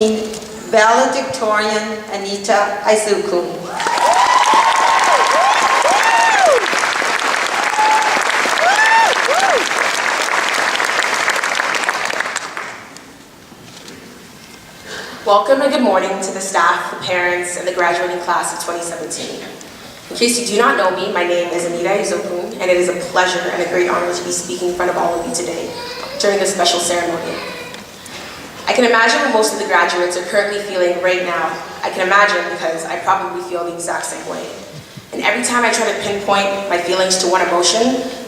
Valedictorian Anita Izokun. Welcome and good morning to the staff, the parents, and the graduating class of 2017. In case you do not know me, my name is Anita Izokun, and it is a pleasure and a great honor to be speaking in front of all of you today during this special ceremony. I can imagine what most of the graduates are currently feeling right now. I can imagine because I probably feel the exact same way. And every time I try to pinpoint my feelings to one emotion,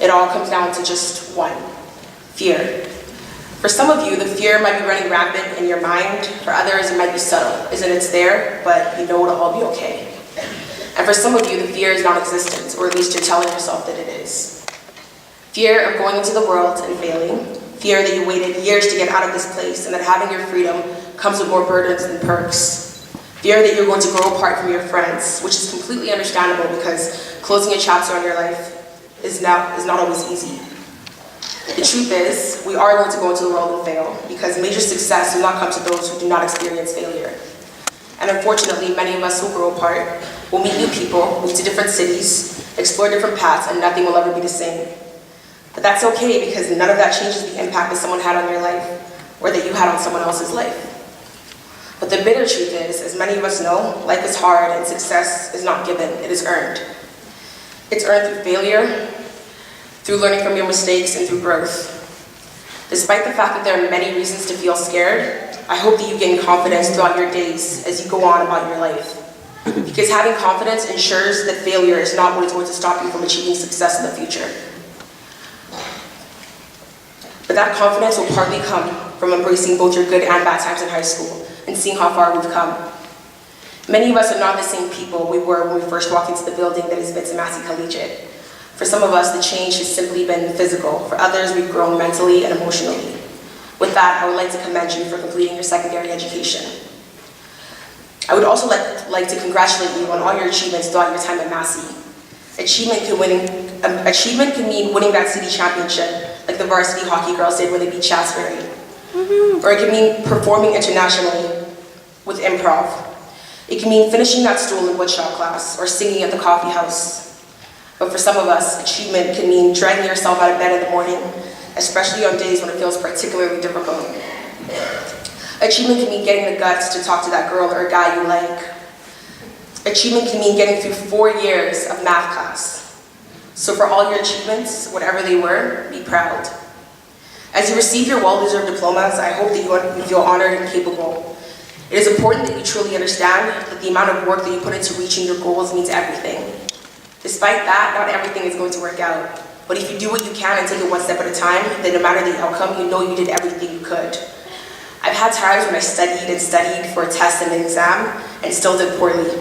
it all comes down to just one: fear. For some of you, the fear might be running rampant in your mind. For others, it might be subtle, as in it's there, but you know it'll all be okay. And for some of you, the fear is non-existent, or at least you're telling yourself that it is. Fear of going into the world and failing. Fear that you waited years to get out of this place and that having your freedom comes with more burdens than perks. Fear that you're going to grow apart from your friends, which is completely understandable because closing a chapter on your life is not always easy. The truth is, we are going to go into the world and fail because major success will not come to those who do not experience failure. And unfortunately, many of us who grow apart will meet new people, move to different cities, explore different paths, and nothing will ever be the same. But that's okay because none of that changes the impact that someone had on your life or that you had on someone else's life. But the bitter truth is, as many of us know, life is hard and success is not given, it is earned. It's earned through failure, through learning from your mistakes, and through growth. Despite the fact that there are many reasons to feel scared, I hope that you gain confidence throughout your days as you go on about your life. Because having confidence ensures that failure is not what is going to stop you from achieving success in the future. But that confidence will partly come from embracing both your good and bad times in high school and seeing how far we've come. Many of us are not the same people we were when we first walked into the building that is Vincent Massey Collegiate. For some of us, the change has simply been physical. For others, we've grown mentally and emotionally. With that, I would like to commend you for completing your secondary education. I would also like to congratulate you on all your achievements throughout your time at Massey. Achievement can mean winning that city championship, like the varsity hockey girls did when they beat Chatsbury. Or it can mean performing internationally with improv. It can mean finishing that stool in woodshop class or singing at the coffee house. But for some of us, achievement can mean dragging yourself out of bed in the morning, especially on days when it feels particularly difficult. Achievement can mean getting the guts to talk to that girl or a guy you like. Achievement can mean getting through 4 years of math class. So for all your achievements, whatever they were, be proud. As you receive your well-deserved diplomas, I hope that you feel honored and capable. It is important that you truly understand that the amount of work that you put into reaching your goals means everything. Despite that, not everything is going to work out. But if you do what you can and take it one step at a time, then no matter the outcome, you know you did everything you could. I've had times when I studied and studied for a test and an exam and still did poorly.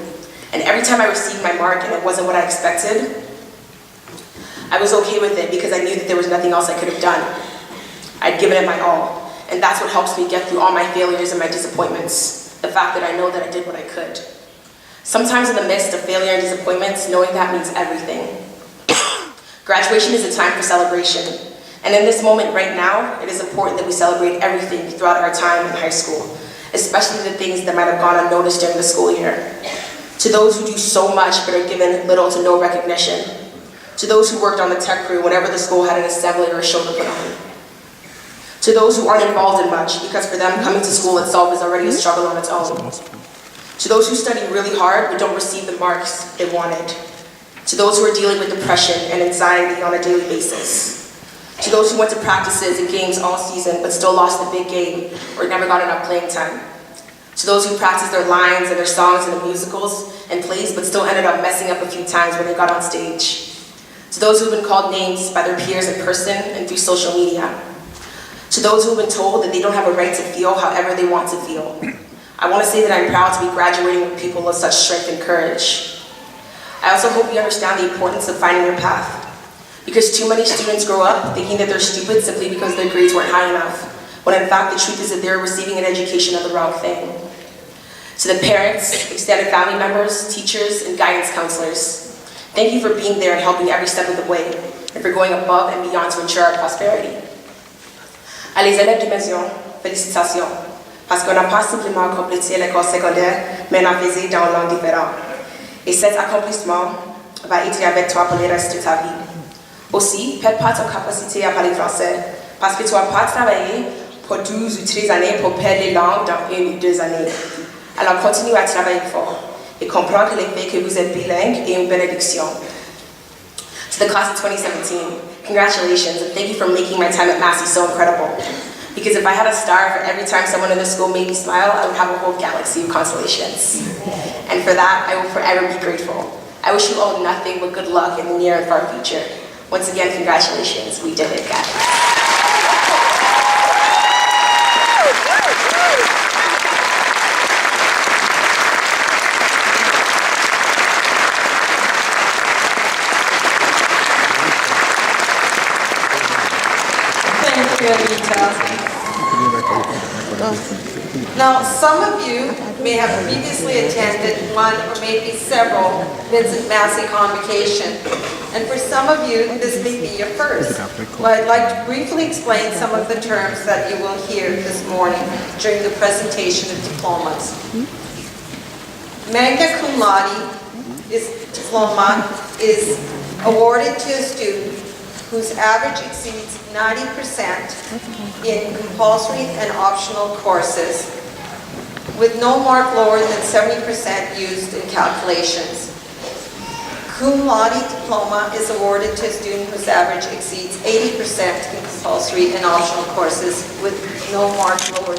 And every time I received my mark and it wasn't what I expected, I was okay with it because I knew that there was nothing else I could have done. I'd given it my all, and that's what helps me get through all my failures and my disappointments, the fact that I know that I did what I could. Sometimes in the midst of failure and disappointments, knowing that means everything. Graduation is a time for celebration, and in this moment right now, it is important that we celebrate everything throughout our time in high school, especially the things that might have gone unnoticed during the school year. To those who do so much but are given little to no recognition. To those who worked on the tech crew whenever the school had an assembly or a show to put on. To those who aren't involved in much because for them coming to school itself is already a struggle on its own. To those who study really hard but don't receive the marks they wanted. To those who are dealing with depression and anxiety on a daily basis. To those who went to practices and games all season but still lost the big game or never got enough playing time. To those who practiced their lines and their songs in the musicals and plays but still ended up messing up a few times when they got on stage. To those who have been called names by their peers in person and through social media. To those who have been told that they don't have a right to feel however they want to feel. I want to say that I'm proud to be graduating with people of such strength and courage. I also hope you understand the importance of finding your path. Because too many students grow up thinking that they're stupid simply because their grades weren't high enough, when in fact the truth is that they're receiving an education of the wrong thing. To the parents, extended family members, teachers, and guidance counselors, thank you for being there and helping every step of the way, and for going above and beyond to ensure our prosperity. À les élèves de maison, félicitations. parce qu'on n'a pas simplement complété l'école secondaire, mais on a fait dans langues différentes. Et cet accomplissement va être avec toi pour le reste de ta vie. Aussi, perds pas ta capacité à parler français, parce que tu n'as pas travaillé pour 12 ou 13 années pour perdre les langues dans 1 ou 2 années. Alors continue à travailler fort et comprends que le fait que vous êtes bilingue est une bénédiction. To the class of 2017, congratulations and thank you for making my time at Massey so incredible. Because if I had a star for every time someone in the school made me smile, I would have a whole galaxy of constellations. And for that, I will forever be grateful. I wish you all nothing but good luck in the near and far future. Once again, congratulations, we did it, guys. Thank you, Anita. Now, some of you may have previously attended one or maybe several Vincent Massey convocations, and for some of you, this may be your first. Well, I'd like to briefly explain some of the terms that you will hear this morning during the presentation of diplomas. Magna cum laude diploma is awarded to a student whose average exceeds 90% in compulsory and optional courses, with no mark lower than 70% used in calculations. Cum laude diploma is awarded to a student whose average exceeds 80% in compulsory and optional courses, with no mark lower